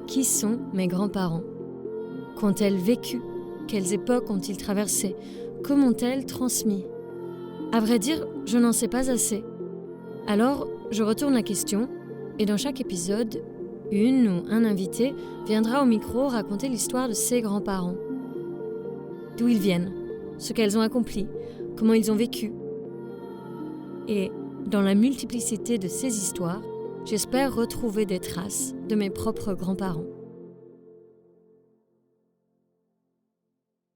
Qui sont mes grands-parents? Qu'ont-elles vécu? Quelles époques ont-ils traversées? Que m'ont-elles transmis? À vrai dire, je n'en sais pas assez. Alors, je retourne la question, et dans chaque épisode, une ou un invité viendra au micro raconter l'histoire de ses grands-parents. D'où ils viennent, ce qu'elles ont accompli, comment ils ont vécu. Et dans la multiplicité de ces histoires, j'espère retrouver des traces de mes propres grands-parents.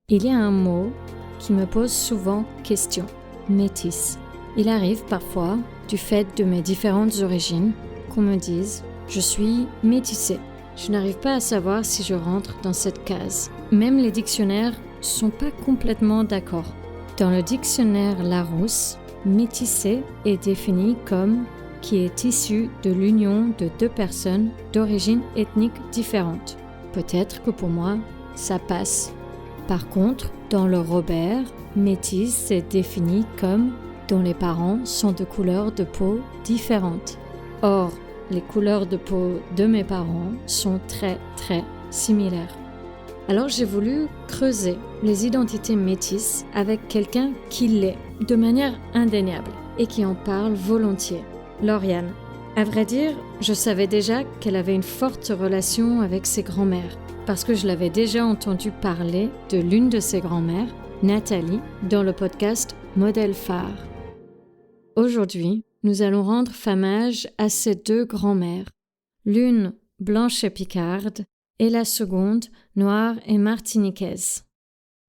Il y a un mot qui me pose souvent question, métisse. Il arrive parfois, du fait de mes différentes origines, qu'on me dise « je suis métissée ». Je n'arrive pas à savoir si je rentre dans cette case. Même les dictionnaires ne sont pas complètement d'accord. Dans le dictionnaire Larousse, métissé est défini comme qui est issu de l'union de deux personnes d'origine ethnique différente. Peut-être que pour moi, ça passe. Par contre, dans le Robert, métisse est défini comme dont les parents sont de couleurs de peau différentes. Or, les couleurs de peau de mes parents sont très similaires. Alors j'ai voulu creuser les identités métisses avec quelqu'un qui l'est, de manière indéniable, et qui en parle volontiers. Lauriane. À vrai dire, je savais déjà qu'elle avait une forte relation avec ses grands-mères, parce que je l'avais déjà entendu parler de l'une de ses grands-mères, Nathalie, dans le podcast Modèle phare. Aujourd'hui, nous allons rendre hommage à ces deux grands-mères, l'une blanche et picarde, et la seconde noire et martiniquaise.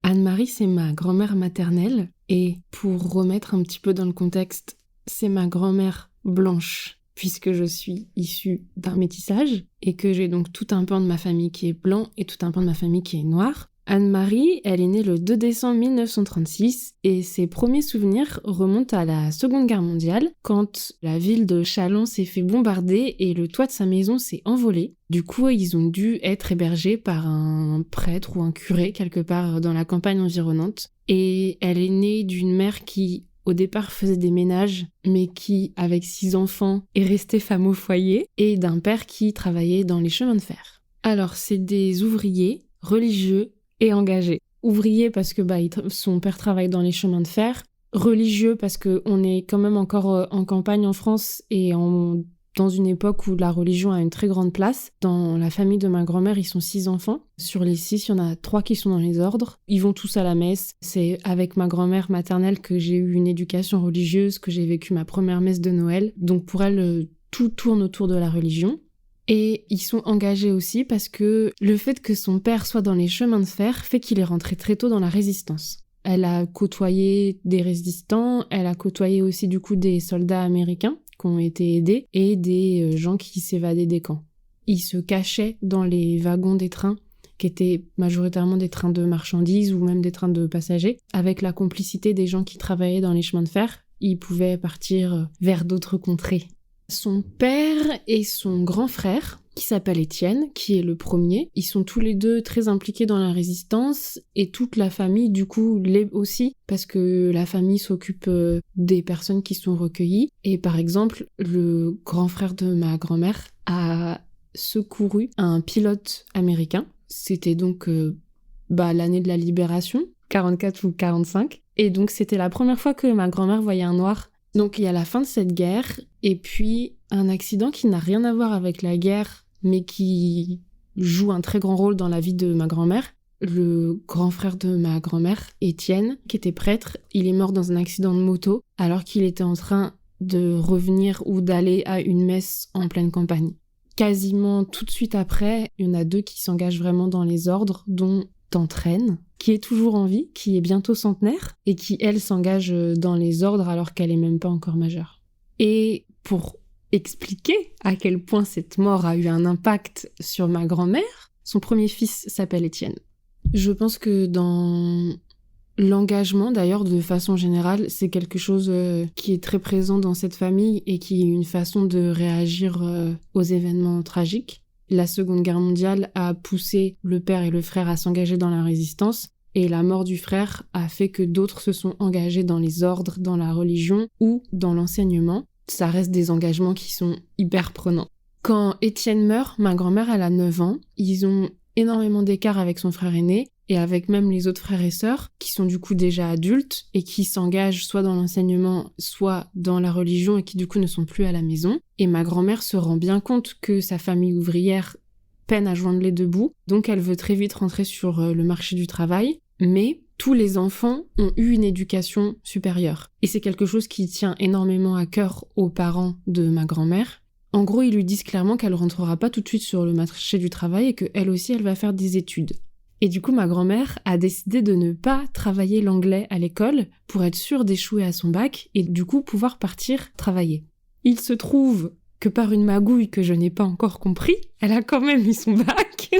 Anne-Marie, c'est ma grand-mère maternelle, et pour remettre un petit peu dans le contexte, c'est ma grand-mère blanche, puisque je suis issue d'un métissage, et que j'ai donc tout un pan de ma famille qui est blanc et tout un pan de ma famille qui est noir. Anne-Marie, elle est née le 2 décembre 1936 et ses premiers souvenirs remontent à la Seconde Guerre mondiale, quand la ville de Châlons s'est fait bombarder et le toit de sa maison s'est envolé. Du coup, ils ont dû être hébergés par un prêtre ou un curé quelque part dans la campagne environnante. Et elle est née d'une mère qui, au départ, faisait des ménages, mais qui, avec 6 enfants, est restée femme au foyer, et d'un père qui travaillait dans les chemins de fer. Alors, c'est des ouvriers religieux et engagé. Ouvrier parce que son père travaille dans les chemins de fer. Religieux parce qu'on est quand même encore en campagne en France et dans une époque où la religion a une très grande place. Dans la famille de ma grand-mère, ils sont 6 enfants. Sur les 6, il y en a 3 qui sont dans les ordres. Ils vont tous à la messe. C'est avec ma grand-mère maternelle que j'ai eu une éducation religieuse, que j'ai vécu ma première messe de Noël. Donc pour elle, tout tourne autour de la religion. Et ils sont engagés aussi parce que le fait que son père soit dans les chemins de fer fait qu'il est rentré très tôt dans la résistance. Elle a côtoyé des résistants, elle a côtoyé aussi du coup des soldats américains qui ont été aidés et des gens qui s'évadaient des camps. Ils se cachaient dans les wagons des trains, qui étaient majoritairement des trains de marchandises ou même des trains de passagers. Avec la complicité des gens qui travaillaient dans les chemins de fer, ils pouvaient partir vers d'autres contrées. Son père et son grand frère, qui s'appelle Étienne, qui est le premier, ils sont tous les deux très impliqués dans la résistance et toute la famille du coup l'est aussi parce que la famille s'occupe des personnes qui sont recueillies et par exemple le grand frère de ma grand-mère a secouru un pilote américain. C'était donc l'année de la libération, 44 ou 45, et donc c'était la première fois que ma grand-mère voyait un noir. Donc il y a la fin de cette guerre, et puis un accident qui n'a rien à voir avec la guerre, mais qui joue un très grand rôle dans la vie de ma grand-mère. Le grand frère de ma grand-mère, Étienne, qui était prêtre, il est mort dans un accident de moto, alors qu'il était en train de revenir ou d'aller à une messe en pleine campagne. Quasiment tout de suite après, il y en a 2 qui s'engagent vraiment dans les ordres, dont Tante Reine, qui est toujours en vie, qui est bientôt centenaire, et qui, elle, s'engage dans les ordres alors qu'elle est même pas encore majeure. Et pour expliquer à quel point cette mort a eu un impact sur ma grand-mère, son premier fils s'appelle Étienne. Je pense que dans l'engagement, d'ailleurs, de façon générale, c'est quelque chose qui est très présent dans cette famille et qui est une façon de réagir aux événements tragiques. La Seconde Guerre mondiale a poussé le père et le frère à s'engager dans la résistance et la mort du frère a fait que d'autres se sont engagés dans les ordres, dans la religion ou dans l'enseignement. Ça reste des engagements qui sont hyper prenants. Quand Étienne meurt, ma grand-mère, elle a 9 ans. Ils ont énormément d'écart avec son frère aîné et avec même les autres frères et sœurs qui sont du coup déjà adultes et qui s'engagent soit dans l'enseignement, soit dans la religion et qui du coup ne sont plus à la maison. Et ma grand-mère se rend bien compte que sa famille ouvrière peine à joindre les deux bouts, donc elle veut très vite rentrer sur le marché du travail, mais tous les enfants ont eu une éducation supérieure. Et c'est quelque chose qui tient énormément à cœur aux parents de ma grand-mère. En gros, ils lui disent clairement qu'elle rentrera pas tout de suite sur le marché du travail et qu'elle aussi, elle va faire des études. Et du coup, ma grand-mère a décidé de ne pas travailler l'anglais à l'école pour être sûre d'échouer à son bac et du coup pouvoir partir travailler. Il se trouve que par une magouille que je n'ai pas encore compris, elle a quand même eu son bac.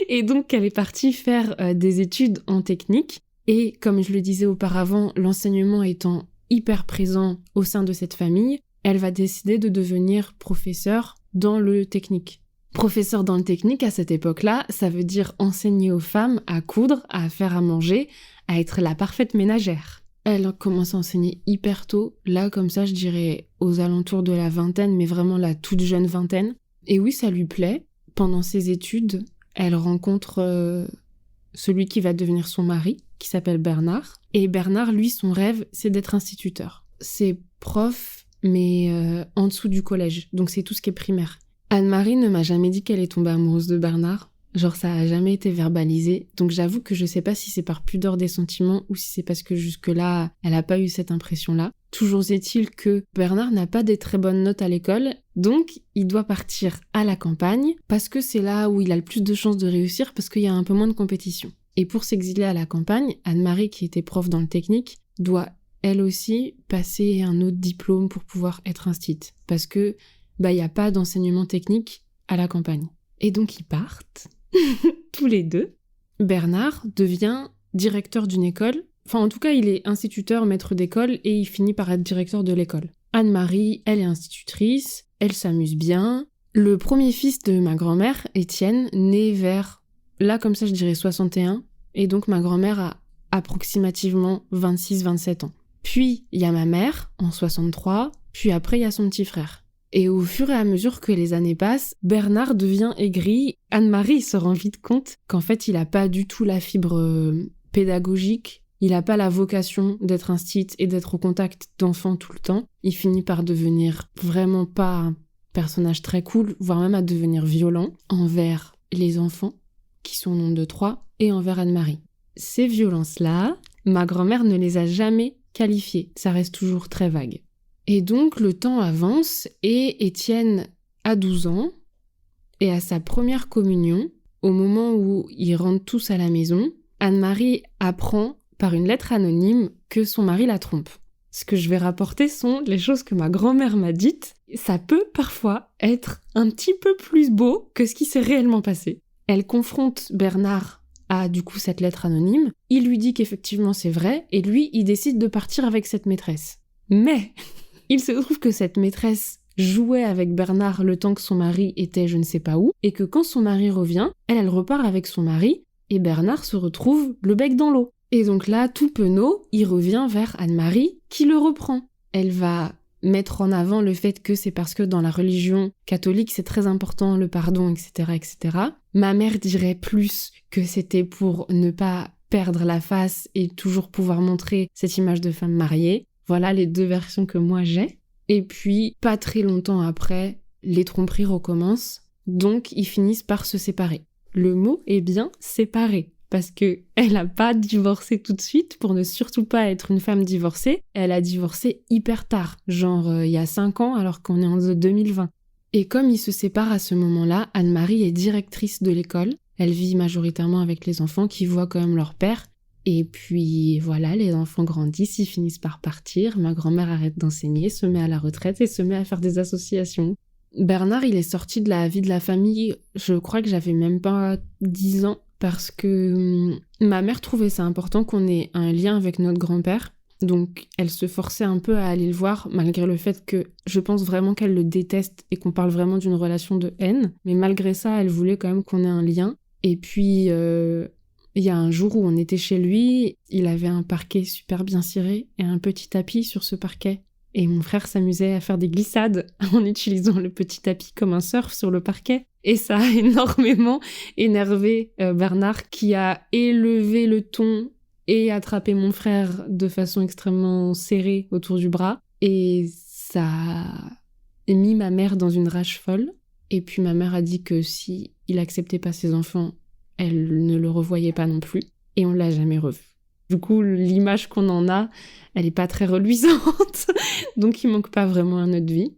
Et donc, elle est partie faire des études en technique. Et comme je le disais auparavant, l'enseignement étant hyper présent au sein de cette famille, elle va décider de devenir professeure dans le technique. Professeur dans le technique, à cette époque-là, ça veut dire enseigner aux femmes à coudre, à faire à manger, à être la parfaite ménagère. Elle commence à enseigner hyper tôt, là comme ça je dirais aux alentours de la vingtaine, mais vraiment la toute jeune vingtaine. Et oui, ça lui plaît. Pendant ses études, elle rencontre celui qui va devenir son mari, qui s'appelle Bernard. Et Bernard, lui, son rêve, c'est d'être instituteur. C'est prof, mais en dessous du collège, donc c'est tout ce qui est primaire. Anne-Marie ne m'a jamais dit qu'elle est tombée amoureuse de Bernard. Genre, ça a jamais été verbalisé. Donc j'avoue que je sais pas si c'est par pudeur des sentiments ou si c'est parce que jusque-là, elle a pas eu cette impression-là. Toujours est-il que Bernard n'a pas des très bonnes notes à l'école, donc il doit partir à la campagne parce que c'est là où il a le plus de chances de réussir parce qu'il y a un peu moins de compétition. Et pour s'exiler à la campagne, Anne-Marie, qui était prof dans le technique, doit elle aussi passer un autre diplôme pour pouvoir être instite. Parce que, il n'y a pas d'enseignement technique à la campagne. Et donc ils partent, tous les deux. Bernard devient directeur d'une école. Enfin, en tout cas, il est instituteur, maître d'école, et il finit par être directeur de l'école. Anne-Marie, elle est institutrice, elle s'amuse bien. Le premier fils de ma grand-mère, Étienne, naît vers, là comme ça je dirais 61, et donc ma grand-mère a approximativement 26-27 ans. Puis, il y a ma mère, en 63, puis après il y a son petit frère. Et au fur et à mesure que les années passent, Bernard devient aigri. Anne-Marie se rend vite compte qu'en fait, il n'a pas du tout la fibre pédagogique. Il n'a pas la vocation d'être instite et d'être au contact d'enfants tout le temps. Il finit par devenir vraiment pas un personnage très cool, voire même à devenir violent envers les enfants, qui sont au nombre de 3, et envers Anne-Marie. Ces violences-là, ma grand-mère ne les a jamais qualifiées. Ça reste toujours très vague. Et donc, le temps avance et Étienne a 12 ans et à sa première communion, au moment où ils rentrent tous à la maison, Anne-Marie apprend par une lettre anonyme que son mari la trompe. Ce que je vais rapporter sont les choses que ma grand-mère m'a dites. Ça peut parfois être un petit peu plus beau que ce qui s'est réellement passé. Elle confronte Bernard à du coup cette lettre anonyme. Il lui dit qu'effectivement c'est vrai et lui, il décide de partir avec cette maîtresse. Mais il se trouve que cette maîtresse jouait avec Bernard le temps que son mari était je ne sais pas où, et que quand son mari revient, elle repart avec son mari, et Bernard se retrouve le bec dans l'eau. Et donc là, tout penaud, il revient vers Anne-Marie, qui le reprend. Elle va mettre en avant le fait que c'est parce que dans la religion catholique, c'est très important, le pardon, etc., etc. Ma mère dirait plus que c'était pour ne pas perdre la face et toujours pouvoir montrer cette image de femme mariée. Voilà les deux versions que moi j'ai. Et puis, pas très longtemps après, les tromperies recommencent, donc ils finissent par se séparer. Le mot est bien séparer, parce que elle a pas divorcé tout de suite pour ne surtout pas être une femme divorcée. Elle a divorcé hyper tard, genre il y a 5 ans alors qu'on est en 2020. Et comme ils se séparent à ce moment-là, Anne-Marie est directrice de l'école. Elle vit majoritairement avec les enfants qui voient quand même leur père. Et puis voilà, les enfants grandissent, ils finissent par partir, ma grand-mère arrête d'enseigner, se met à la retraite et se met à faire des associations. Bernard, il est sorti de la vie de la famille, je crois que j'avais même pas 10 ans, parce que ma mère trouvait ça important qu'on ait un lien avec notre grand-père, donc elle se forçait un peu à aller le voir, malgré le fait que je pense vraiment qu'elle le déteste et qu'on parle vraiment d'une relation de haine, mais malgré ça, elle voulait quand même qu'on ait un lien. Et puis... il y a un jour où on était chez lui, il avait un parquet super bien ciré et un petit tapis sur ce parquet. et mon frère s'amusait à faire des glissades en utilisant le petit tapis comme un surf sur le parquet. Et ça a énormément énervé Bernard, qui a élevé le ton et attrapé mon frère de façon extrêmement serrée autour du bras. Et ça a mis ma mère dans une rage folle. Et puis ma mère a dit que si il acceptait pas ses enfants, elle ne le revoyait pas non plus. Et on l'a jamais revu. Du coup, l'image qu'on en a, elle est pas très reluisante. Donc il manque pas vraiment à notre vie.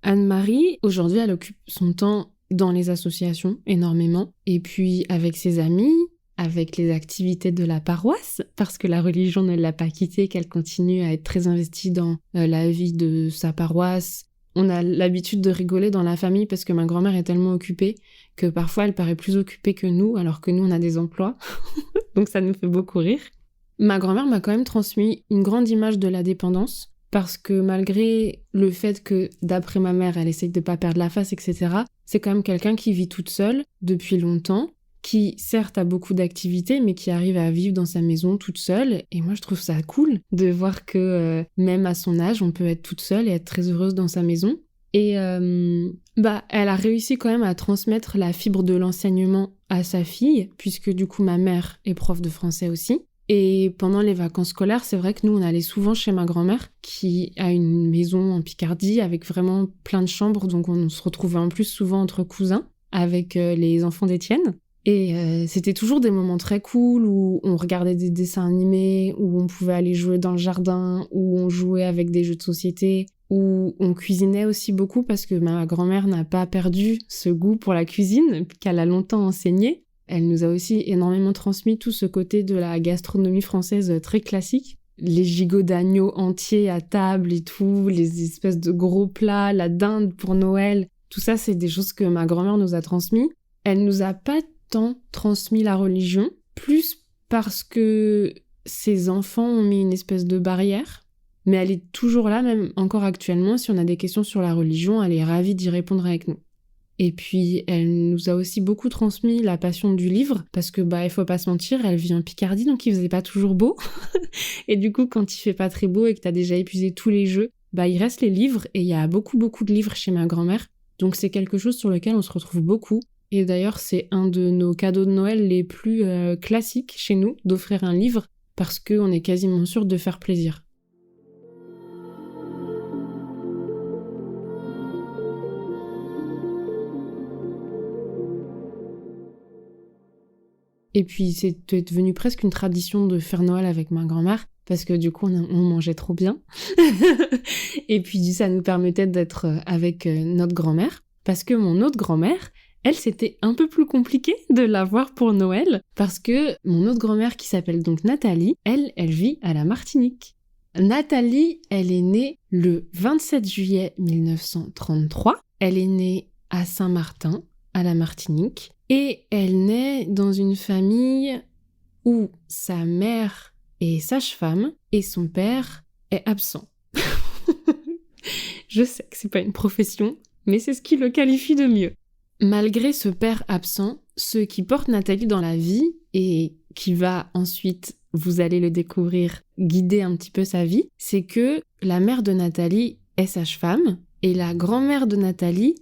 Anne-Marie, aujourd'hui, elle occupe son temps dans les associations énormément. Et puis avec ses amis, avec les activités de la paroisse, parce que la religion ne l'a pas quittée, qu'elle continue à être très investie dans la vie de sa paroisse. On a l'habitude de rigoler dans la famille parce que ma grand-mère est tellement occupée que parfois elle paraît plus occupée que nous, alors que nous on a des emplois. Donc ça nous fait beaucoup rire. Ma grand-mère m'a quand même transmis une grande image de la dépendance, parce que malgré le fait que, d'après ma mère, elle essaye de pas perdre la face, etc., c'est quand même quelqu'un qui vit toute seule depuis longtemps, qui certes a beaucoup d'activités, mais qui arrive à vivre dans sa maison toute seule. Et moi, je trouve ça cool de voir que même à son âge, on peut être toute seule et être très heureuse dans sa maison. Et elle a réussi quand même à transmettre la fibre de l'enseignement à sa fille, puisque du coup, ma mère est prof de français aussi. Et pendant les vacances scolaires, c'est vrai que nous, on allait souvent chez ma grand-mère, qui a une maison en Picardie avec vraiment plein de chambres, donc on se retrouvait en plus souvent entre cousins, avec les enfants d'Étienne. Et c'était toujours des moments très cool où on regardait des dessins animés, où on pouvait aller jouer dans le jardin, où on jouait avec des jeux de société, où on cuisinait aussi beaucoup parce que ma grand-mère n'a pas perdu ce goût pour la cuisine, qu'elle a longtemps enseigné. Elle nous a aussi énormément transmis tout ce côté de la gastronomie française très classique. Les gigots d'agneau entiers à table et tout, les espèces de gros plats, la dinde pour Noël. Tout ça, c'est des choses que ma grand-mère nous a transmis. Elle nous a pas tant transmis la religion, plus parce que ses enfants ont mis une espèce de barrière. Mais elle est toujours là, même encore actuellement. Si on a des questions sur la religion, elle est ravie d'y répondre avec nous. Et puis, elle nous a aussi beaucoup transmis la passion du livre, parce que, il faut pas se mentir, elle vit en Picardie, donc il faisait pas toujours beau. Et du coup, quand il fait pas très beau et que t'as déjà épuisé tous les jeux, il reste les livres, et il y a beaucoup, beaucoup de livres chez ma grand-mère. Donc c'est quelque chose sur lequel on se retrouve beaucoup. Et d'ailleurs, c'est un de nos cadeaux de Noël les plus classiques chez nous, d'offrir un livre, parce qu'on est quasiment sûr de faire plaisir. Et puis, c'est devenu presque une tradition de faire Noël avec ma grand-mère, parce que du coup, on mangeait trop bien. Et puis, ça nous permettait d'être avec notre grand-mère, parce que mon autre grand-mère, elle, c'était un peu plus compliqué de la voir pour Noël, parce que mon autre grand-mère, qui s'appelle donc Nathalie, elle vit à la Martinique. Nathalie, elle est née le 27 juillet 1933. Elle est née à Saint-Martin, à la Martinique. Et elle naît dans une famille où sa mère est sage-femme et son père est absent. Je sais que c'est pas une profession, mais c'est ce qui le qualifie de mieux. Malgré ce père absent, ce qui porte Nathalie dans la vie et qui va ensuite, vous allez le découvrir, guider un petit peu sa vie, c'est que la mère de Nathalie est sage-femme et la grand-mère de Nathalie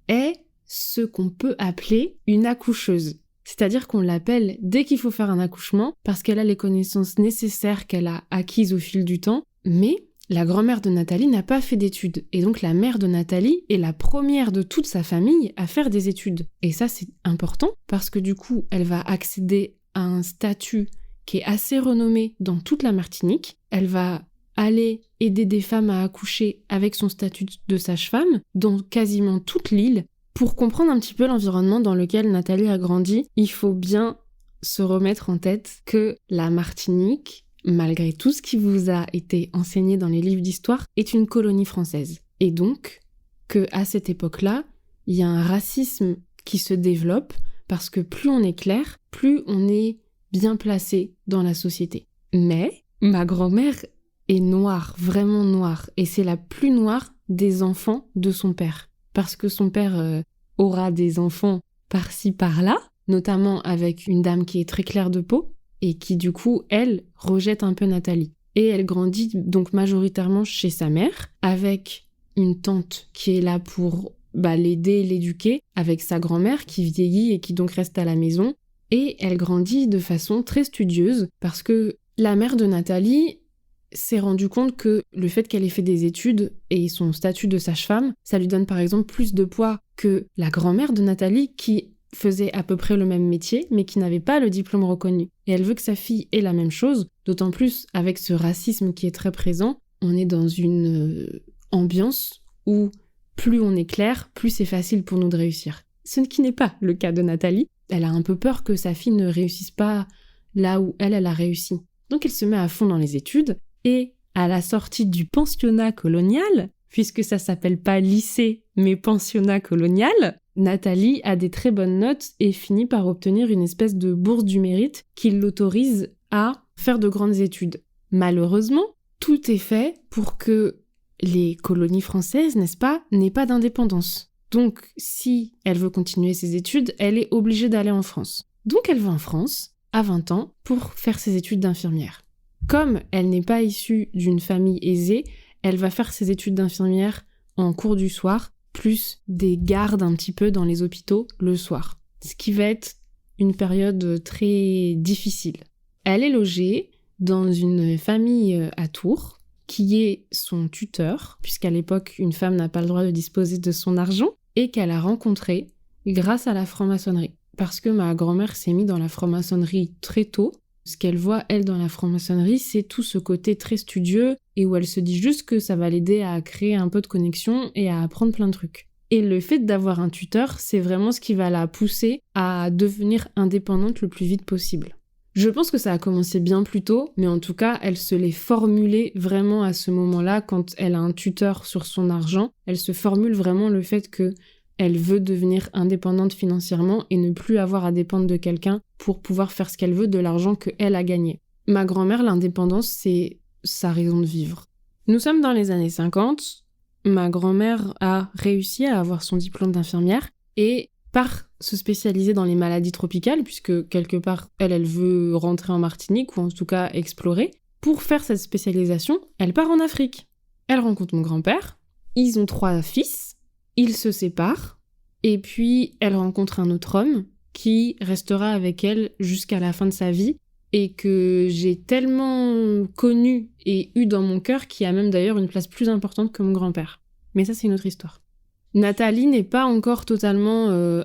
est ce qu'on peut appeler une accoucheuse. C'est-à-dire qu'on l'appelle dès qu'il faut faire un accouchement parce qu'elle a les connaissances nécessaires qu'elle a acquises au fil du temps, mais la grand-mère de Nathalie n'a pas fait d'études. Et donc la mère de Nathalie est la première de toute sa famille à faire des études. Et ça, c'est important parce que du coup, elle va accéder à un statut qui est assez renommé dans toute la Martinique. Elle va aller aider des femmes à accoucher avec son statut de sage-femme dans quasiment toute l'île. Pour comprendre un petit peu l'environnement dans lequel Nathalie a grandi, il faut bien se remettre en tête que la Martinique, malgré tout ce qui vous a été enseigné dans les livres d'histoire, est une colonie française. Et donc, qu'à cette époque-là, il y a un racisme qui se développe parce que plus on est clair, plus on est bien placé dans la société. Mais ma grand-mère est noire, vraiment noire, et c'est la plus noire des enfants de son père. Parce que son père aura des enfants par-ci, par-là, notamment avec une dame qui est très claire de peau, et qui du coup, elle, rejette un peu Nathalie. et elle grandit donc majoritairement chez sa mère, avec une tante qui est là pour l'aider, l'éduquer, avec sa grand-mère qui vieillit et qui donc reste à la maison. Et elle grandit de façon très studieuse parce que la mère de Nathalie s'est rendue compte que le fait qu'elle ait fait des études et son statut de sage-femme, ça lui donne par exemple plus de poids que la grand-mère de Nathalie qui faisait à peu près le même métier mais qui n'avait pas le diplôme reconnu. Et elle veut que sa fille ait la même chose, d'autant plus avec ce racisme qui est très présent. On est dans une ambiance où plus on est clair, plus c'est facile pour nous de réussir. Ce qui n'est pas le cas de Nathalie. Elle a un peu peur que sa fille ne réussisse pas là où elle a réussi. Donc elle se met à fond dans les études et à la sortie du pensionnat colonial, puisque ça s'appelle pas lycée mais pensionnat colonial, Nathalie a des très bonnes notes et finit par obtenir une espèce de bourse du mérite qui l'autorise à faire de grandes études. Malheureusement, tout est fait pour que les colonies françaises, n'est-ce pas, n'aient pas d'indépendance. Donc, si elle veut continuer ses études, elle est obligée d'aller en France. Donc, elle va en France, à 20 ans, pour faire ses études d'infirmière. Comme elle n'est pas issue d'une famille aisée, elle va faire ses études d'infirmière en cours du soir, plus des gardes un petit peu dans les hôpitaux le soir. Ce qui va être une période très difficile. Elle est logée dans une famille à Tours, qui est son tuteur, puisqu'à l'époque, une femme n'a pas le droit de disposer de son argent, et qu'elle a rencontré grâce à la franc-maçonnerie. Parce que ma grand-mère s'est mise dans la franc-maçonnerie très tôt. Ce qu'elle voit, elle, dans la franc-maçonnerie, c'est tout ce côté très studieux, et où elle se dit juste que ça va l'aider à créer un peu de connexion et à apprendre plein de trucs. Et le fait d'avoir un tuteur, c'est vraiment ce qui va la pousser à devenir indépendante le plus vite possible. Je pense que ça a commencé bien plus tôt, mais en tout cas, elle se l'est formulée vraiment à ce moment-là, quand elle a un tuteur sur son argent. Elle se formule vraiment le fait que elle veut devenir indépendante financièrement et ne plus avoir à dépendre de quelqu'un pour pouvoir faire ce qu'elle veut de l'argent qu'elle a gagné. Ma grand-mère, l'indépendance, c'est sa raison de vivre. Nous sommes dans les années 50. Ma grand-mère a réussi à avoir son diplôme d'infirmière et part se spécialiser dans les maladies tropicales, puisque quelque part, elle veut rentrer en Martinique, ou en tout cas explorer. Pour faire cette spécialisation, elle part en Afrique. Elle rencontre mon grand-père, ils ont 3 fils, ils se séparent, et puis elle rencontre un autre homme qui restera avec elle jusqu'à la fin de sa vie, et que j'ai tellement connu et eu dans mon cœur, qui a même d'ailleurs une place plus importante que mon grand-père. Mais ça, c'est une autre histoire. Nathalie n'est pas encore totalement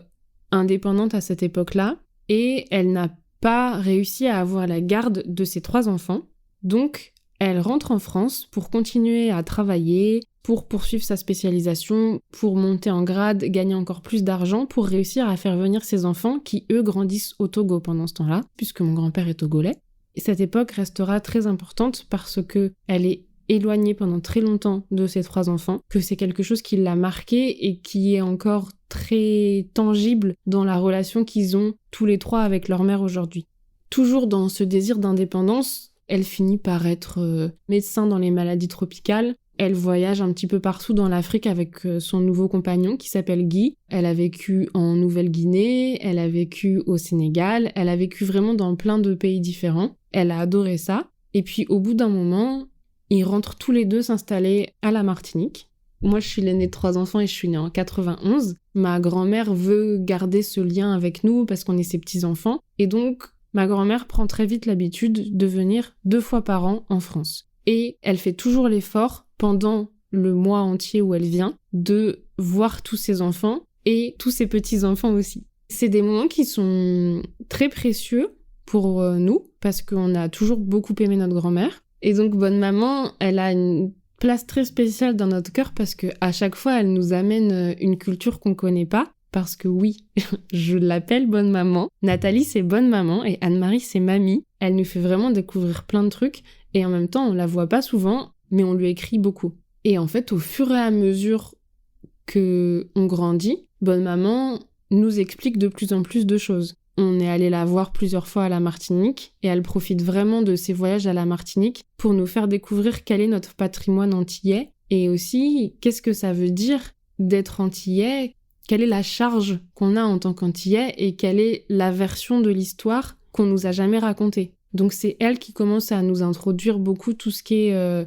indépendante à cette époque-là, et elle n'a pas réussi à avoir la garde de ses 3 enfants. Donc, elle rentre en France pour continuer à travailler, pour poursuivre sa spécialisation, pour monter en grade, gagner encore plus d'argent, pour réussir à faire venir ses enfants qui, eux, grandissent au Togo pendant ce temps-là, puisque mon grand-père est togolais. Et cette époque restera très importante parce que elle est éloignée pendant très longtemps de ses 3 enfants, que c'est quelque chose qui l'a marqué et qui est encore très tangible dans la relation qu'ils ont tous les 3 avec leur mère aujourd'hui. Toujours dans ce désir d'indépendance, elle finit par être médecin dans les maladies tropicales. Elle voyage un petit peu partout dans l'Afrique avec son nouveau compagnon qui s'appelle Guy. Elle a vécu en Nouvelle-Guinée, elle a vécu au Sénégal, elle a vécu vraiment dans plein de pays différents. Elle a adoré ça. Et puis au bout d'un moment, ils rentrent tous les 2 s'installer à la Martinique. Moi, je suis l'aînée de 3 enfants et je suis née en 91. Ma grand-mère veut garder ce lien avec nous parce qu'on est ses petits-enfants. Et donc, ma grand-mère prend très vite l'habitude de venir 2 fois par an en France. Et elle fait toujours l'effort, pendant le mois entier où elle vient, de voir tous ses enfants et tous ses petits-enfants aussi. C'est des moments qui sont très précieux pour nous, parce qu'on a toujours beaucoup aimé notre grand-mère. Et donc, bonne maman, elle a une place très spéciale dans notre cœur, parce qu'à chaque fois, elle nous amène une culture qu'on connaît pas. Parce que oui, je l'appelle bonne maman. Nathalie, c'est bonne maman, et Anne-Marie, c'est mamie. Elle nous fait vraiment découvrir plein de trucs, et en même temps, on la voit pas souvent, mais on lui écrit beaucoup. Et en fait, au fur et à mesure que on grandit, bonne maman nous explique de plus en plus de choses. On est allé la voir plusieurs fois à la Martinique, et elle profite vraiment de ses voyages à la Martinique pour nous faire découvrir quel est notre patrimoine antillais, et aussi qu'est-ce que ça veut dire d'être antillais, quelle est la charge qu'on a en tant qu'antillais, et quelle est la version de l'histoire qu'on nous a jamais racontée. Donc c'est elle qui commence à nous introduire beaucoup tout ce qui est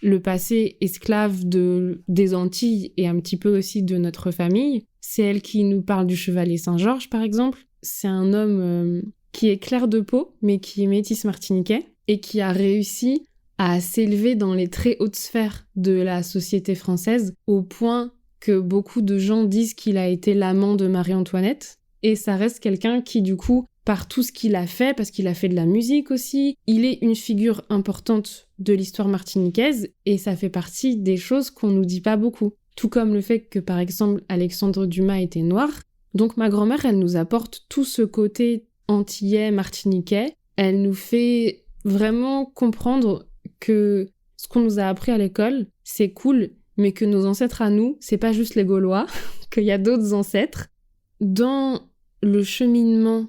le passé esclave des Antilles et un petit peu aussi de notre famille. C'est elle qui nous parle du chevalier Saint-Georges, par exemple. C'est un homme qui est clair de peau, mais qui est métis martiniquais, et qui a réussi à s'élever dans les très hautes sphères de la société française, au point que beaucoup de gens disent qu'il a été l'amant de Marie-Antoinette. Et ça reste quelqu'un qui, du coup, par tout ce qu'il a fait, parce qu'il a fait de la musique aussi, il est une figure importante de l'histoire martiniquaise, et ça fait partie des choses qu'on nous dit pas beaucoup. Tout comme le fait que, par exemple, Alexandre Dumas était noir. Donc ma grand-mère, elle nous apporte tout ce côté antillais, martiniquais. Elle nous fait vraiment comprendre que ce qu'on nous a appris à l'école, c'est cool, mais que nos ancêtres à nous, c'est pas juste les Gaulois, qu'il y a d'autres ancêtres. Dans le cheminement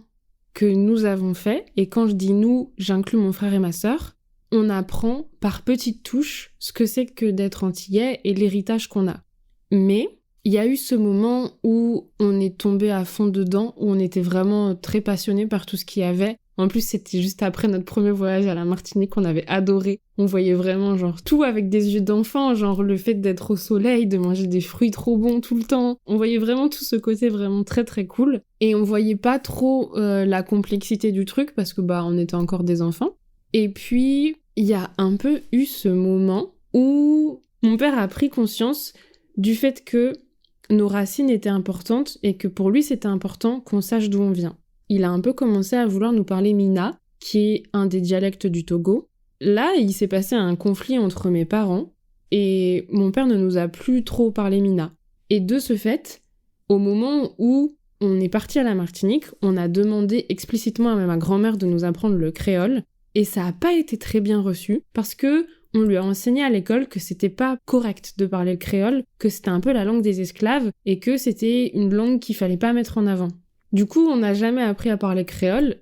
que nous avons fait, et quand je dis nous, j'inclus mon frère et ma sœur, on apprend par petites touches ce que c'est que d'être antillais et l'héritage qu'on a. Mais il y a eu ce moment où on est tombé à fond dedans, où on était vraiment très passionné par tout ce qu'il y avait. En plus, c'était juste après notre premier voyage à la Martinique qu'on avait adoré. On voyait vraiment genre tout avec des yeux d'enfant, genre le fait d'être au soleil, de manger des fruits trop bons tout le temps. On voyait vraiment tout ce côté vraiment très très cool. Et on voyait pas trop la complexité du truc parce que on était encore des enfants. Et puis, il y a un peu eu ce moment où mon père a pris conscience du fait que nos racines étaient importantes et que pour lui c'était important qu'on sache d'où on vient. Il a un peu commencé à vouloir nous parler Mina, qui est un des dialectes du Togo. Là, il s'est passé un conflit entre mes parents et mon père ne nous a plus trop parlé Mina. Et de ce fait, au moment où on est parti à la Martinique, on a demandé explicitement à ma grand-mère de nous apprendre le créole et ça n'a pas été très bien reçu parce que on lui a enseigné à l'école que c'était pas correct de parler le créole, que c'était un peu la langue des esclaves et que c'était une langue qu'il fallait pas mettre en avant. Du coup, on n'a jamais appris à parler créole.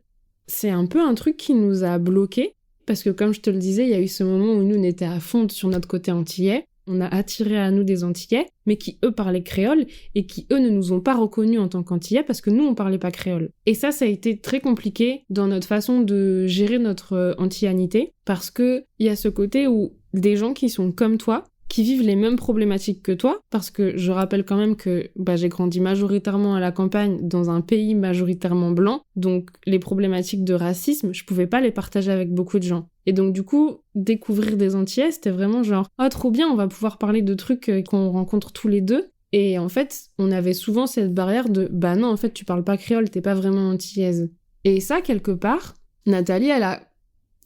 C'est un peu un truc qui nous a bloqués parce que comme je te le disais, il y a eu ce moment où nous on était à fond sur notre côté antillais. On a attiré à nous des Antillais, mais qui eux parlaient créole et qui eux ne nous ont pas reconnus en tant qu'Antillais parce que nous on parlait pas créole. Et ça a été très compliqué dans notre façon de gérer notre antillanité parce que il y a ce côté où des gens qui sont comme toi, qui vivent les mêmes problématiques que toi, parce que je rappelle quand même que j'ai grandi majoritairement à la campagne dans un pays majoritairement blanc, donc les problématiques de racisme, je pouvais pas les partager avec beaucoup de gens. Et donc du coup, découvrir des Antillais, c'était vraiment genre « Oh, trop bien, on va pouvoir parler de trucs qu'on rencontre tous les deux ». Et en fait, on avait souvent cette barrière de « Bah non, en fait, tu parles pas créole, t'es pas vraiment antillaise ». Et ça, quelque part, Nathalie, elle a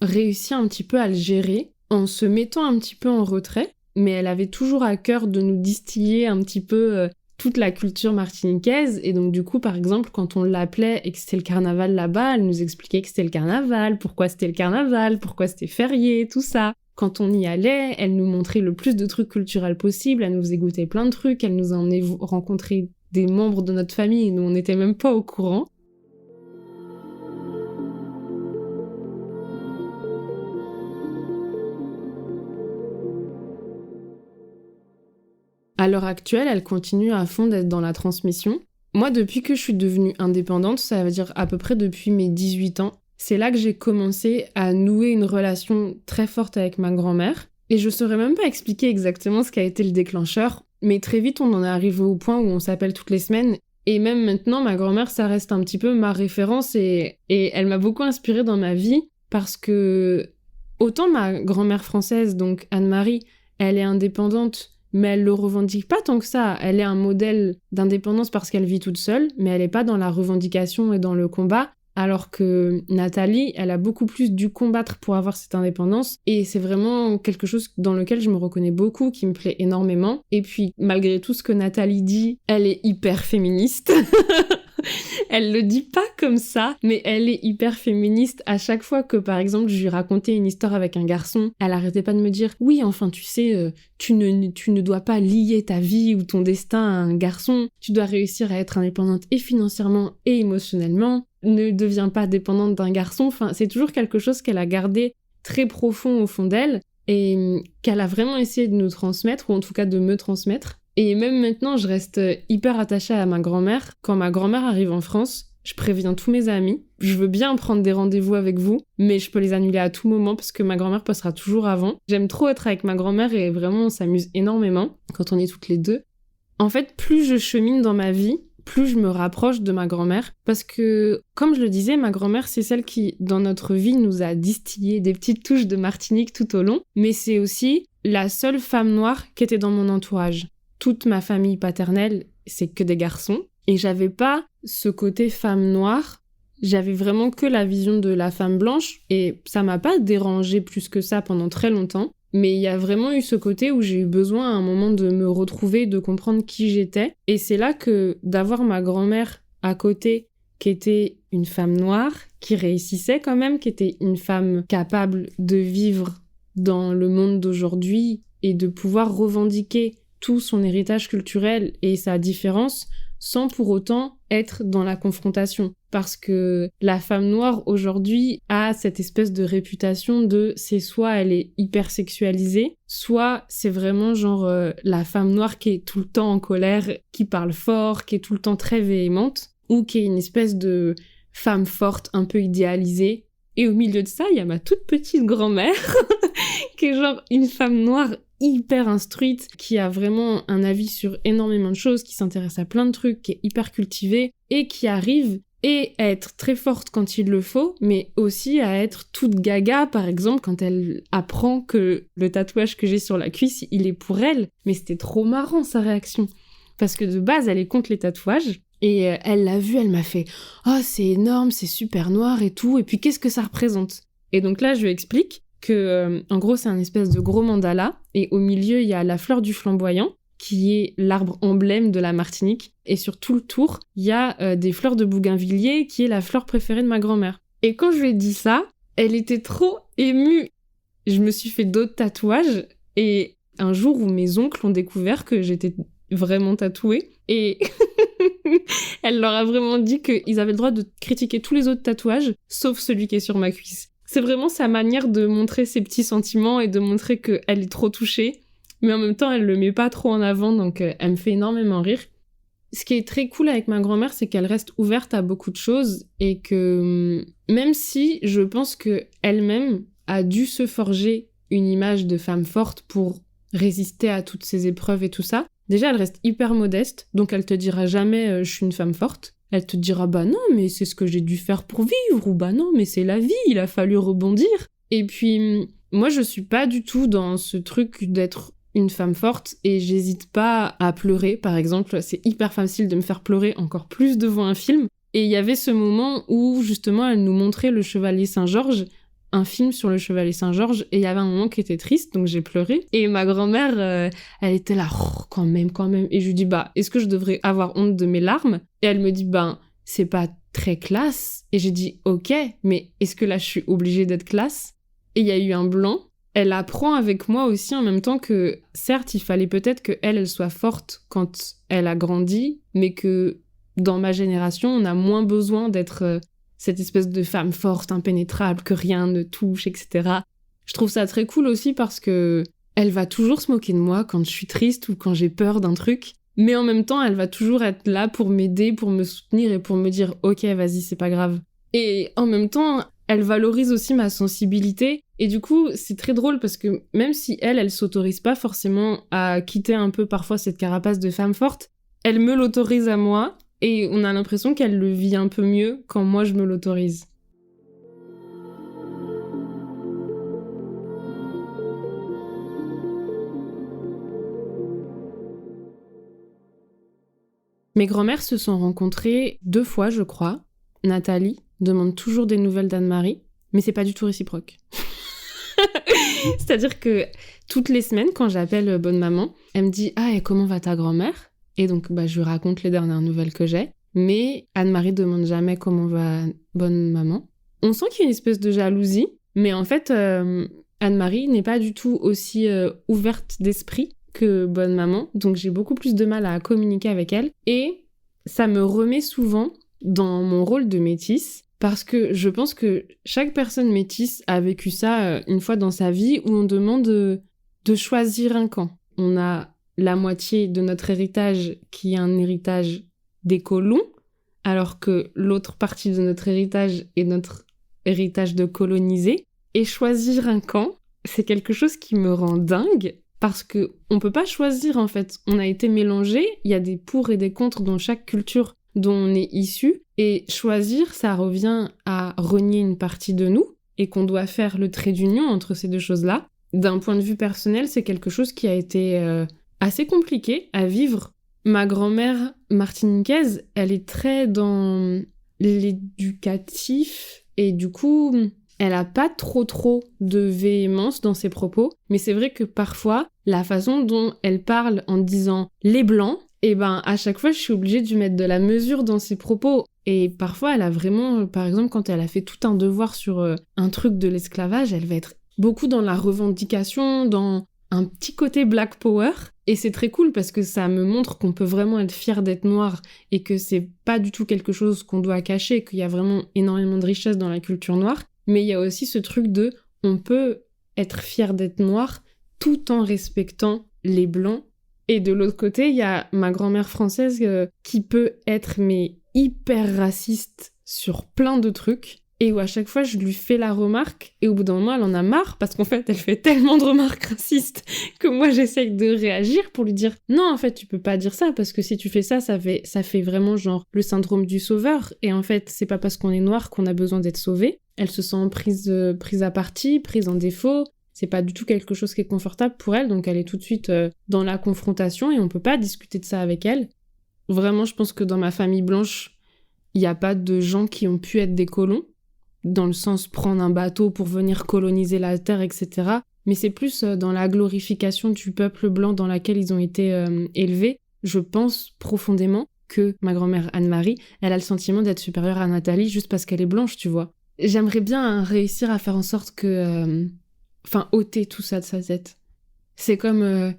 réussi un petit peu à le gérer en se mettant un petit peu en retrait, mais elle avait toujours à cœur de nous distiller un petit peu toute la culture martiniquaise. Et donc du coup, par exemple, quand on l'appelait et que c'était le carnaval là-bas, elle nous expliquait que c'était le carnaval, pourquoi c'était le carnaval, pourquoi c'était férié, tout ça. Quand on y allait, elle nous montrait le plus de trucs culturels possible, elle nous faisait goûter plein de trucs, elle nous a emmené rencontrer des membres de notre famille et nous on n'était même pas au courant. À l'heure actuelle, elle continue à fond d'être dans la transmission. Moi, depuis que je suis devenue indépendante, ça veut dire à peu près depuis mes 18 ans, c'est là que j'ai commencé à nouer une relation très forte avec ma grand-mère. Et je saurais même pas expliquer exactement ce qui a été le déclencheur, mais très vite on en est arrivé au point où on s'appelle toutes les semaines. Et même maintenant, ma grand-mère, ça reste un petit peu ma référence et elle m'a beaucoup inspirée dans ma vie parce que autant ma grand-mère française, donc Anne-Marie, elle est indépendante, mais elle le revendique pas tant que ça. Elle est un modèle d'indépendance parce qu'elle vit toute seule, mais elle est pas dans la revendication et dans le combat, alors que Nathalie, elle a beaucoup plus dû combattre pour avoir cette indépendance, et c'est vraiment quelque chose dans lequel je me reconnais beaucoup, qui me plaît énormément. Et puis, malgré tout ce que Nathalie dit, elle est hyper féministe. Elle le dit pas comme ça, mais elle est hyper féministe. À chaque fois que, par exemple, je lui racontais une histoire avec un garçon, elle arrêtait pas de me dire « Oui, enfin, tu sais, tu ne dois pas lier ta vie ou ton destin à un garçon. Tu dois réussir à être indépendante et financièrement et émotionnellement. Ne deviens pas dépendante d'un garçon. » Enfin, c'est toujours quelque chose qu'elle a gardé très profond au fond d'elle et qu'elle a vraiment essayé de nous transmettre, ou en tout cas de me transmettre. Et même maintenant, je reste hyper attachée à ma grand-mère. Quand ma grand-mère arrive en France, je préviens tous mes amis. Je veux bien prendre des rendez-vous avec vous, mais je peux les annuler à tout moment parce que ma grand-mère passera toujours avant. J'aime trop être avec ma grand-mère et vraiment on s'amuse énormément quand on est toutes les deux. En fait, plus je chemine dans ma vie, plus je me rapproche de ma grand-mère parce que, comme je le disais, ma grand-mère, c'est celle qui, dans notre vie, nous a distillé des petites touches de Martinique tout au long, mais c'est aussi la seule femme noire qui était dans mon entourage. Toute ma famille paternelle, c'est que des garçons, et j'avais pas ce côté femme noire, j'avais vraiment que la vision de la femme blanche, et ça m'a pas dérangé plus que ça pendant très longtemps. Mais il y a vraiment eu ce côté où j'ai eu besoin à un moment de me retrouver, de comprendre qui j'étais. Et c'est là que d'avoir ma grand-mère à côté, qui était une femme noire, qui réussissait quand même, qui était une femme capable de vivre dans le monde d'aujourd'hui et de pouvoir revendiquer tout son héritage culturel et sa différence sans pour autant être dans la confrontation. Parce que la femme noire aujourd'hui a cette espèce de réputation de c'est soit elle est hyper sexualisée, soit c'est vraiment genre la femme noire qui est tout le temps en colère, qui parle fort, qui est tout le temps très véhémente, ou qui est une espèce de femme forte un peu idéalisée. Et au milieu de ça, il y a ma toute petite grand-mère qui est genre une femme noire hyper instruite, qui a vraiment un avis sur énormément de choses, qui s'intéresse à plein de trucs, qui est hyper cultivée, et qui arrive et à être très forte quand il le faut, mais aussi à être toute gaga, par exemple, quand elle apprend que le tatouage que j'ai sur la cuisse, il est pour elle. Mais c'était trop marrant, sa réaction. Parce que de base, elle est contre les tatouages, et elle l'a vu, elle m'a fait « Oh, c'est énorme, c'est super noir et tout, et puis qu'est-ce que ça représente ?» Et donc là, je lui explique que, en gros, c'est un espèce de gros mandala, et au milieu, il y a la fleur du flamboyant, qui est l'arbre emblème de la Martinique. Et sur tout le tour, il y a des fleurs de bougainvillier, qui est la fleur préférée de ma grand-mère. Et quand je lui ai dit ça, elle était trop émue. Je me suis fait d'autres tatouages, et un jour où mes oncles ont découvert que j'étais vraiment tatouée, et elle leur a vraiment dit qu'ils avaient le droit de critiquer tous les autres tatouages, sauf celui qui est sur ma cuisse. C'est vraiment sa manière de montrer ses petits sentiments et de montrer qu'elle est trop touchée. Mais en même temps, elle le met pas trop en avant, donc elle me fait énormément rire. Ce qui est très cool avec ma grand-mère, c'est qu'elle reste ouverte à beaucoup de choses et que même si je pense que elle-même a dû se forger une image de femme forte pour résister à toutes ces épreuves et tout ça, déjà elle reste hyper modeste, donc elle te dira jamais je suis une femme forte. Elle te dira bah non, mais c'est ce que j'ai dû faire pour vivre, ou bah non, mais c'est la vie, il a fallu rebondir. Et puis moi je suis pas du tout dans ce truc d'être une femme forte et j'hésite pas à pleurer, par exemple. C'est hyper facile de me faire pleurer encore plus devant un film. Et il y avait ce moment où, justement, elle nous montrait Le Chevalier Saint-Georges, un film sur le Chevalier Saint-Georges, et il y avait un moment qui était triste, donc j'ai pleuré. Et ma grand-mère, elle était là, oh, quand même. Et je lui dis, bah, est-ce que je devrais avoir honte de mes larmes ? Et elle me dit, ben, c'est pas très classe. Et j'ai dit, ok, mais est-ce que là, je suis obligée d'être classe ? Et il y a eu un blanc. Elle apprend avec moi aussi en même temps que, certes, il fallait peut-être qu'elle soit forte quand elle a grandi, mais que dans ma génération, on a moins besoin d'être cette espèce de femme forte, impénétrable, que rien ne touche, etc. Je trouve ça très cool aussi parce que elle va toujours se moquer de moi quand je suis triste ou quand j'ai peur d'un truc, mais en même temps, elle va toujours être là pour m'aider, pour me soutenir et pour me dire « Ok, vas-y, c'est pas grave ». Et en même temps, elle valorise aussi ma sensibilité. Et du coup, c'est très drôle parce que même si elle s'autorise pas forcément à quitter un peu parfois cette carapace de femme forte, elle me l'autorise à moi et on a l'impression qu'elle le vit un peu mieux quand moi je me l'autorise. Mes grand-mères se sont rencontrées 2 fois, je crois. Nathalie demande toujours des nouvelles d'Anne-Marie, mais c'est pas du tout réciproque. C'est-à-dire que toutes les semaines, quand j'appelle Bonne Maman, elle me dit « Ah, et comment va ta grand-mère ?» Et donc, je lui raconte les dernières nouvelles que j'ai. Mais Anne-Marie demande jamais comment va Bonne Maman. On sent qu'il y a une espèce de jalousie, mais en fait, Anne-Marie n'est pas du tout aussi ouverte d'esprit que Bonne Maman, donc j'ai beaucoup plus de mal à communiquer avec elle. Et ça me remet souvent dans mon rôle de métisse, parce que je pense que chaque personne métisse a vécu ça une fois dans sa vie, où on demande de choisir un camp. On a la moitié de notre héritage qui est un héritage des colons, alors que l'autre partie de notre héritage est notre héritage de colonisé. Et choisir un camp, c'est quelque chose qui me rend dingue, parce que on peut pas choisir en fait. On a été mélangés, il y a des pour et des contre dans chaque culture dont on est issu, et choisir, ça revient à renier une partie de nous, et qu'on doit faire le trait d'union entre ces deux choses-là. D'un point de vue personnel, c'est quelque chose qui a été assez compliqué à vivre. Ma grand-mère martiniquaise, elle est très dans l'éducatif, et du coup, elle a pas trop de véhémence dans ses propos, mais c'est vrai que parfois, la façon dont elle parle en disant « les blancs », et ben à chaque fois, je suis obligée de lui mettre de la mesure dans ses propos. Et parfois, elle a vraiment, par exemple, quand elle a fait tout un devoir sur un truc de l'esclavage, elle va être beaucoup dans la revendication, dans un petit côté Black Power. Et c'est très cool parce que ça me montre qu'on peut vraiment être fier d'être noir et que c'est pas du tout quelque chose qu'on doit cacher, qu'il y a vraiment énormément de richesse dans la culture noire. Mais il y a aussi ce truc de on peut être fier d'être noir tout en respectant les blancs. Et de l'autre côté, il y a ma grand-mère française qui peut être mais hyper raciste sur plein de trucs. Et où à chaque fois, je lui fais la remarque, et au bout d'un moment, elle en a marre, parce qu'en fait, elle fait tellement de remarques racistes que moi, j'essaye de réagir pour lui dire « Non, en fait, tu peux pas dire ça, parce que si tu fais ça, ça fait vraiment genre le syndrome du sauveur, et en fait, c'est pas parce qu'on est noir qu'on a besoin d'être sauvé. » Elle se sent prise à partie, prise en défaut, c'est pas du tout quelque chose qui est confortable pour elle, donc elle est tout de suite dans la confrontation, et on peut pas discuter de ça avec elle. Vraiment, je pense que dans ma famille blanche, il y a pas de gens qui ont pu être des colons, dans le sens prendre un bateau pour venir coloniser la terre, etc. Mais c'est plus dans la glorification du peuple blanc dans laquelle ils ont été élevés. Je pense profondément que ma grand-mère Anne-Marie, elle a le sentiment d'être supérieure à Nathalie juste parce qu'elle est blanche, tu vois. J'aimerais bien réussir à faire en sorte que... ôter tout ça de sa tête. C'est comme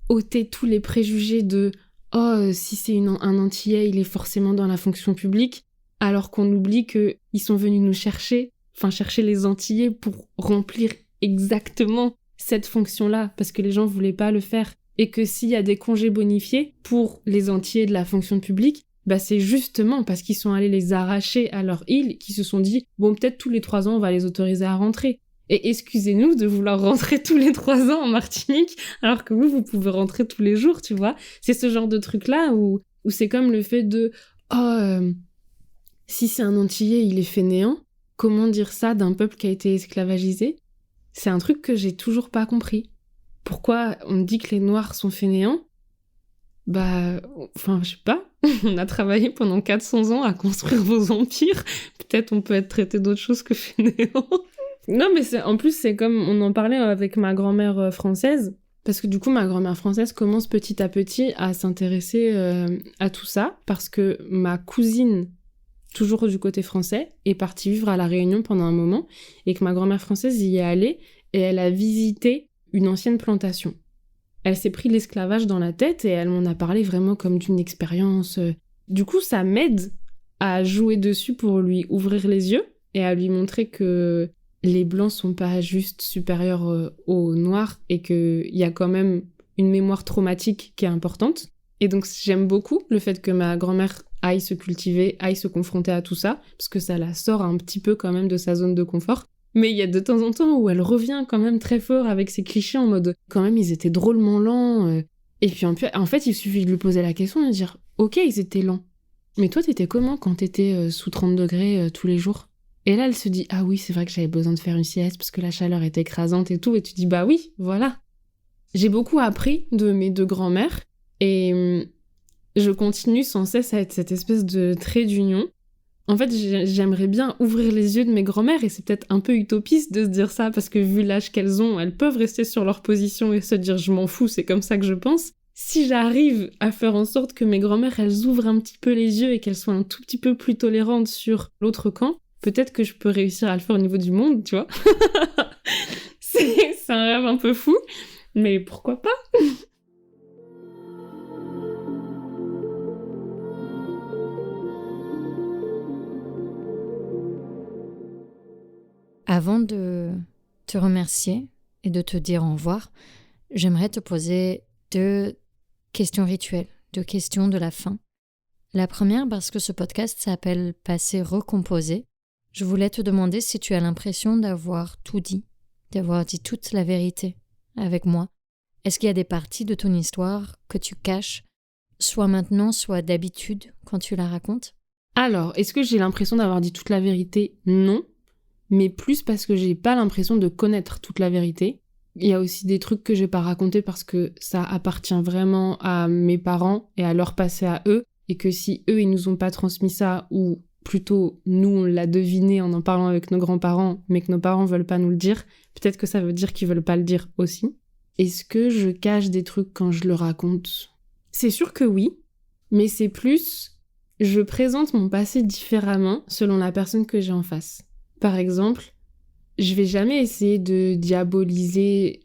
ôter tous les préjugés de « Oh, si c'est un Antillais, il est forcément dans la fonction publique », alors qu'on oublie qu'ils sont venus nous chercher les Antillais pour remplir exactement cette fonction-là, parce que les gens voulaient pas le faire. Et que s'il y a des congés bonifiés pour les Antillais de la fonction publique, bah c'est justement parce qu'ils sont allés les arracher à leur île qu'ils se sont dit « Bon, peut-être tous les 3 ans, on va les autoriser à rentrer. » Et excusez-nous de vouloir rentrer tous les 3 ans en Martinique, alors que vous pouvez rentrer tous les jours, tu vois. C'est ce genre de truc-là où c'est comme le fait de « Oh... si c'est un Antillais, il est fainéant, comment dire ça d'un peuple qui a été esclavagisé ? C'est un truc que j'ai toujours pas compris. Pourquoi on dit que les Noirs sont fainéants ? Je sais pas. On a travaillé pendant 400 ans à construire vos empires. Peut-être on peut être traité d'autre chose que fainéant. Non, mais en plus, c'est comme on en parlait avec ma grand-mère française. Parce que du coup, ma grand-mère française commence petit à petit à s'intéresser à tout ça. Parce que ma cousine, toujours du côté français, est partie vivre à La Réunion pendant un moment, et que ma grand-mère française y est allée, et elle a visité une ancienne plantation. Elle s'est pris l'esclavage dans la tête, et elle m'en a parlé vraiment comme d'une expérience. Du coup, ça m'aide à jouer dessus pour lui ouvrir les yeux, et à lui montrer que les Blancs sont pas juste supérieurs aux Noirs, et qu'il y a quand même une mémoire traumatique qui est importante. Et donc, j'aime beaucoup le fait que ma grand-mère aille se cultiver, aille se confronter à tout ça, parce que ça la sort un petit peu quand même de sa zone de confort. Mais il y a de temps en temps où elle revient quand même très fort avec ses clichés en mode « quand même, ils étaient drôlement lents ». Et puis en fait, il suffit de lui poser la question et de dire « ok, ils étaient lents. Mais toi, t'étais comment quand t'étais sous 30 degrés tous les jours ?» Et là, elle se dit « ah oui, c'est vrai que j'avais besoin de faire une sieste parce que la chaleur était écrasante et tout. » Et tu dis « bah oui, voilà. » J'ai beaucoup appris de mes 2 grands-mères et je continue sans cesse à être cette espèce de trait d'union. En fait, j'aimerais bien ouvrir les yeux de mes grands-mères, et c'est peut-être un peu utopiste de se dire ça, parce que vu l'âge qu'elles ont, elles peuvent rester sur leur position et se dire « je m'en fous, c'est comme ça que je pense ». Si j'arrive à faire en sorte que mes grands-mères, elles ouvrent un petit peu les yeux et qu'elles soient un tout petit peu plus tolérantes sur l'autre camp, peut-être que je peux réussir à le faire au niveau du monde, tu vois. C'est un rêve un peu fou, mais pourquoi pas. Avant de te remercier et de te dire au revoir, j'aimerais te poser 2 questions rituelles, 2 questions de la fin. La première parce que ce podcast s'appelle Passé recomposé. Je voulais te demander si tu as l'impression d'avoir tout dit, d'avoir dit toute la vérité avec moi. Est-ce qu'il y a des parties de ton histoire que tu caches, soit maintenant, soit d'habitude, quand tu la racontes? Alors, est-ce que j'ai l'impression d'avoir dit toute la vérité? Non, mais plus parce que j'ai pas l'impression de connaître toute la vérité. Il y a aussi des trucs que j'ai pas racontés parce que ça appartient vraiment à mes parents et à leur passé à eux, et que si eux, ils nous ont pas transmis ça, ou plutôt nous, on l'a deviné en parlant avec nos grands-parents, mais que nos parents veulent pas nous le dire, peut-être que ça veut dire qu'ils veulent pas le dire aussi. Est-ce que je cache des trucs quand je le raconte? C'est sûr que oui, mais c'est plus, je présente mon passé différemment selon la personne que j'ai en face. Par exemple, je vais jamais essayer de diaboliser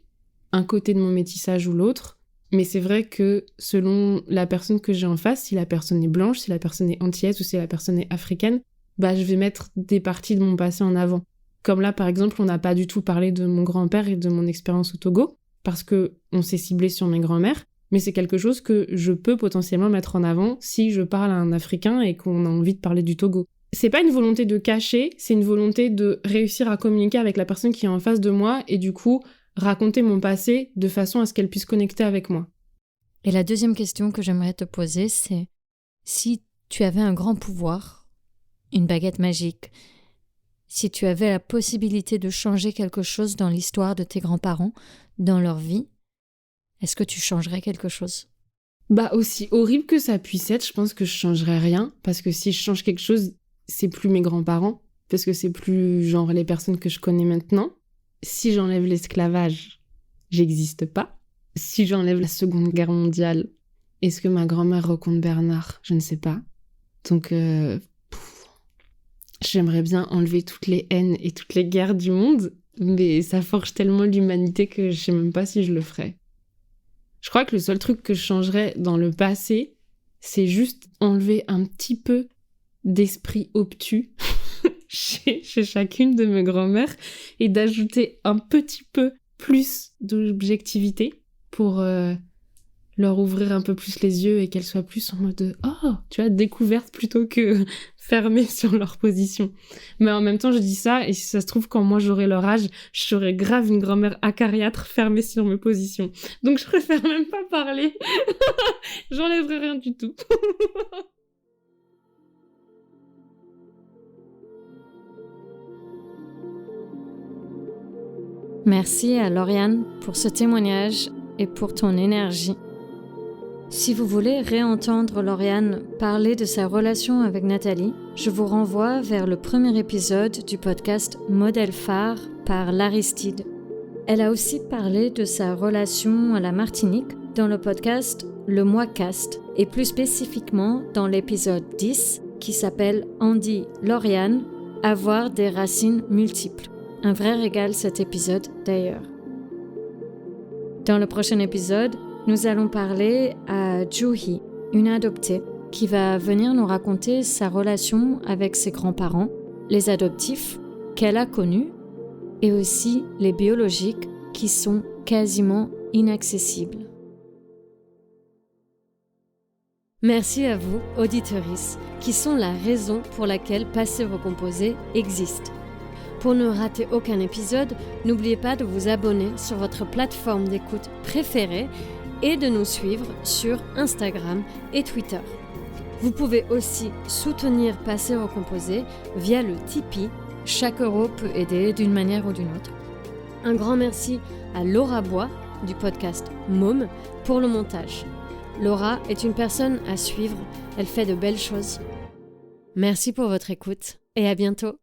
un côté de mon métissage ou l'autre, mais c'est vrai que selon la personne que j'ai en face, si la personne est blanche, si la personne est antillaise ou si la personne est africaine, je vais mettre des parties de mon passé en avant. Comme là, par exemple, on n'a pas du tout parlé de mon grand-père et de mon expérience au Togo, parce que on s'est ciblé sur mes grands-mères, mais c'est quelque chose que je peux potentiellement mettre en avant si je parle à un Africain et qu'on a envie de parler du Togo. C'est pas une volonté de cacher, c'est une volonté de réussir à communiquer avec la personne qui est en face de moi et du coup raconter mon passé de façon à ce qu'elle puisse connecter avec moi. Et la deuxième question que j'aimerais te poser, c'est si tu avais un grand pouvoir, une baguette magique, si tu avais la possibilité de changer quelque chose dans l'histoire de tes grands-parents, dans leur vie, est-ce que tu changerais quelque chose? Aussi horrible que ça puisse être, je pense que je changerais rien, parce que si je change quelque chose, c'est plus mes grands-parents, parce que c'est plus genre les personnes que je connais maintenant. Si j'enlève l'esclavage, j'existe pas. Si j'enlève la Seconde Guerre mondiale, est-ce que ma grand-mère raconte Bernard? Je ne sais pas. Donc, j'aimerais bien enlever toutes les haines et toutes les guerres du monde, mais ça forge tellement l'humanité que je sais même pas si je le ferais. Je crois que le seul truc que je changerais dans le passé, c'est juste enlever un petit peu d'esprit obtus chez chacune de mes grand-mères et d'ajouter un petit peu plus d'objectivité pour leur ouvrir un peu plus les yeux et qu'elles soient plus en mode découverte plutôt que fermées sur leur position. Mais en même temps, je dis ça et si ça se trouve, quand moi j'aurai leur âge, je serai grave une grand-mère acariâtre fermée sur mes positions. Donc je préfère même pas parler. J'enlèverai rien du tout. Merci à Lauriane pour ce témoignage et pour ton énergie. Si vous voulez réentendre Lauriane parler de sa relation avec Nathalie, je vous renvoie vers le premier épisode du podcast Modèle phare par l'Aristide. Elle a aussi parlé de sa relation à la Martinique dans le podcast Le Moicast et plus spécifiquement dans l'épisode 10 qui s'appelle Andy Lauriane, avoir des racines multiples. Un vrai régal cet épisode d'ailleurs. Dans le prochain épisode, nous allons parler à Juhi, une adoptée, qui va venir nous raconter sa relation avec ses grands-parents, les adoptifs qu'elle a connus, et aussi les biologiques qui sont quasiment inaccessibles. Merci à vous, auditrices, qui sont la raison pour laquelle Passé recomposé existe. Pour ne rater aucun épisode, n'oubliez pas de vous abonner sur votre plateforme d'écoute préférée et de nous suivre sur Instagram et Twitter. Vous pouvez aussi soutenir Passé recomposé via le Tipeee. Chaque euro peut aider d'une manière ou d'une autre. Un grand merci à Laura Bois du podcast Môme pour le montage. Laura est une personne à suivre, elle fait de belles choses. Merci pour votre écoute et à bientôt.